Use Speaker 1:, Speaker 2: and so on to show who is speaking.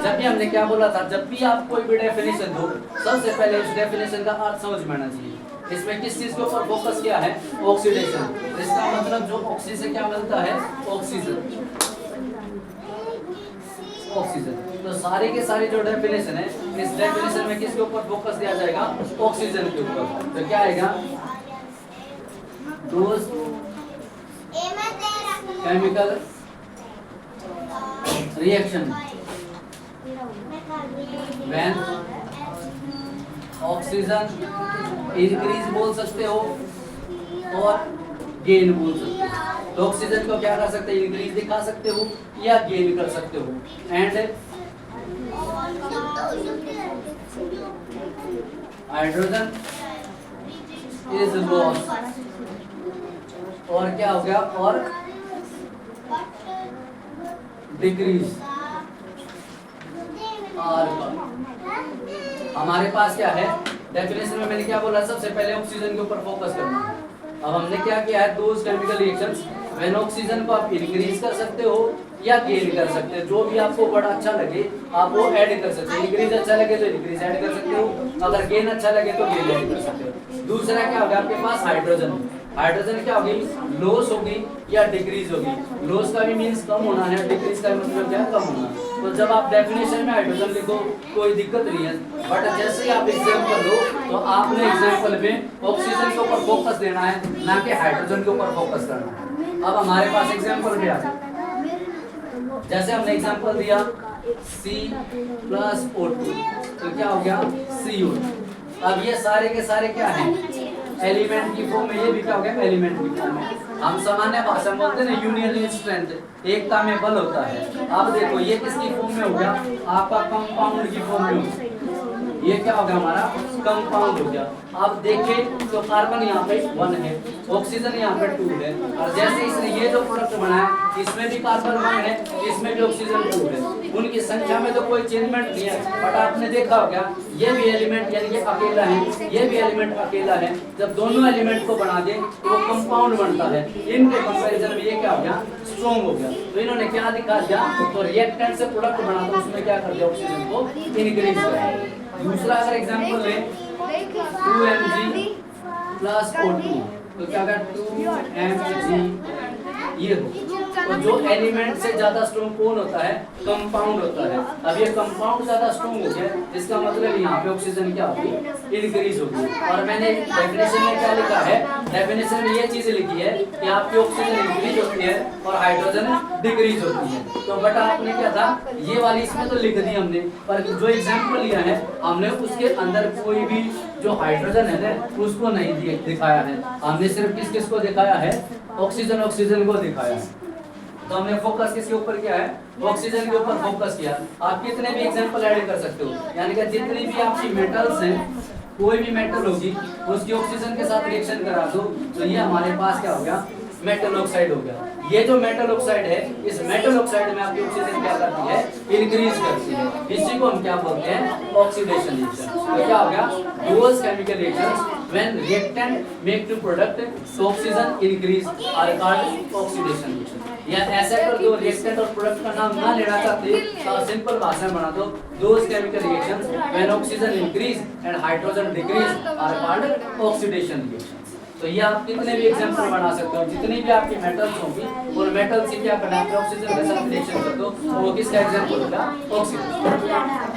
Speaker 1: जब भी हमने क्या बोला था, जब भी आप कोई भी डेफिनेशन दो, सबसे पहले उस डेफिनेशन का अर्थ समझ में आना चाहिए। इसमें किस चीज के ऊपर फोकस किया है? ऑक्सीडेशन। इसका मतलब जो ऑक्सीजन से क्या मिलता है? ऑक्सीजन। ऑक्सीजन। तो सारे के सारे जो डेफिनेशन है, इस डेफिनेशन में किसके ऊपर फोकस दिया जाएगा? ऑक्सीजन के ऊपर। तो क्या आएगा? Those chemical reaction when oxygen increase बोल सकते हो और गेन बोल सकते हो। तो ऑक्सीजन को क्या कर सकते हो? इंक्रीज दिखा सकते हो या गेन कर सकते हो। एंड हाइड्रोजन इज लॉस, और क्या हो गया? और डिक्रीज आर। हमारे पास क्या है डेफिनेशन में? मैंने क्या बोला? सबसे पहले ऑक्सीजन के ऊपर फोकस करना है। अब हमने क्या किया है? Those chemical reactions when oxygen को आप इंक्रीज कर सकते हो या गेन कर सकते हो। जो भी आपको बड़ा अच्छा लगे आप वो ऐड कर सकते हो। इंक्रीज अच्छा लगे तो इंक्रीज ऐड कर सकते हो, अगर गेन अच्छा लगे तो गेन ऐड कर सकते हो। दूसरा क्या होगा आपके पास? हाइड्रोजन। हाइड्रोजन क्या होगी? लॉस होगी या डिक्रीज होगी। लॉस का भी मींस कम होना है, डिक्रीज का मतलब क्या है? कम होना। तो जब आप डेफिनेशन में हाइड्रोजन लिखो कोई दिक्कत नहीं है, बट जैसे ही आप एग्जांपल लो तो आपने एग्जांपल में ऑक्सीजन के ऊपर फोकस देना है, ना कि हाइड्रोजन के ऊपर फोकस करना है। अब हमारे पास एग्जांपल भी आ गया। जैसे हमने एग्जांपल दिया C+O2, तो क्या हो गया? CO2। अब ये सारे के सारे क्या हैं? एलिमेंट की फॉर्म में। ये भी क्या हो गया? एलिमेंट की फॉर्म में। हम सामान्य भाषा में बोलते हैं ना यूनियन इन स्ट्रेंथ, एकता में बल होता है। अब देखो ये किसकी फॉर्म में हो गया? आपका कंपाउंड की फॉर्म में हो गया। ये क्या हो गया? हमारा कंपाउंड हो गया। अब देखें तो कार्बन यहाँ पे 1 है, ऑक्सीजन यहाँ पे 2 है, और जैसे इसने ये जो प्रोडक्ट बनाया इसमें भी कार्बन 1 है, इसमें भी ऑक्सीजन 2 है। उनकी संख्या में तो कोई चेंजमेंट नहीं है, बट आपने देखा होगा ये भी एलिमेंट यानी कि अकेला है, ये भी एलिमेंट अकेला है। जब दोनों एलिमेंट को बना दे तो वो कंपाउंड बनता है। इनके कंपैरिजन में ये क्या हो गया? स्ट्रॉन्ग हो गया। तो इन्होंने क्या दिखा दिया? तो रिएक्टेंट से प्रोडक्ट बना दो, उसमें क्या कर दिया? ऑक्सीजन को इंक्रीज कर दिया। दूसरा अगर एग्जांपल लें 2Mg + O2, तो क्या होगा? 2Mg ये हो। तो जो एलिमेंट से ज्यादा स्ट्रॉन्ग कौन होता है? कंपाउंड होता है। अब ये कंपाउंड ज्यादा स्ट्रॉन्ग हो गया, इसका मतलब यहाँ पे ऑक्सीजन क्या होगी? इंक्रीज होगी। और मैंने डेफिनेशन में क्या लिखा है? डेफिनेशन में ये चीज लिखी है कि आपकी ऑक्सीजन इंक्रीज होती है और हाइड्रोजन डिक्रीज होती है। तो बट आपने क्या था? ये वाली इसमें तो लिख दी हमने, पर जो एग्जाम्पल लिया है हमने उसके अंदर कोई भी जो हाइड्रोजन है ना उसको नहीं दिखाया है। हमने सिर्फ किस किस को दिखाया है? ऑक्सीजन को दिखाया है। तो हमने फोकस किसके ऊपर किया है? ऑक्सीजन के ऊपर फोकस किया। आप कितने भी एग्जांपल ऐड कर सकते हो, यानी कि जितनी भी आपकी मेटल्स हैं, कोई भी मेटल होगी उसकी ऑक्सीजन के साथ रिएक्शन करा दो तो ये हमारे पास क्या हो गया? मेटल ऑक्साइड हो गया। ये जो मेटल ऑक्साइड है, इस मेटल ऑक्साइड में आपकी ऑक्सीजन क्या करती है? इंक्रीज करती है। इसी को हम क्या बोलते हैं? Oxidation reaction. तो क्या हो गया? Those chemical reactions when reactant make to product so oxygen increase are called oxidation reaction. या ऐसा कर दो, रिएक्टेंट और प्रोडक्ट का नाम ना लेना चाहते तो सिंपल भाषा में बना दो, those chemical reactions when oxygen increase and hydrogen decrease are called oxidation reaction. तो ये आप कितने भी एग्जांपल बना सकते हो, जितनी भी आपकी मेटल्स होंगी और मेटल से क्या करना है? ऑक्सीजन के साथ रिएक्शन कर दो, वो किसका एग्जांपल होगा? ऑक्सीजन।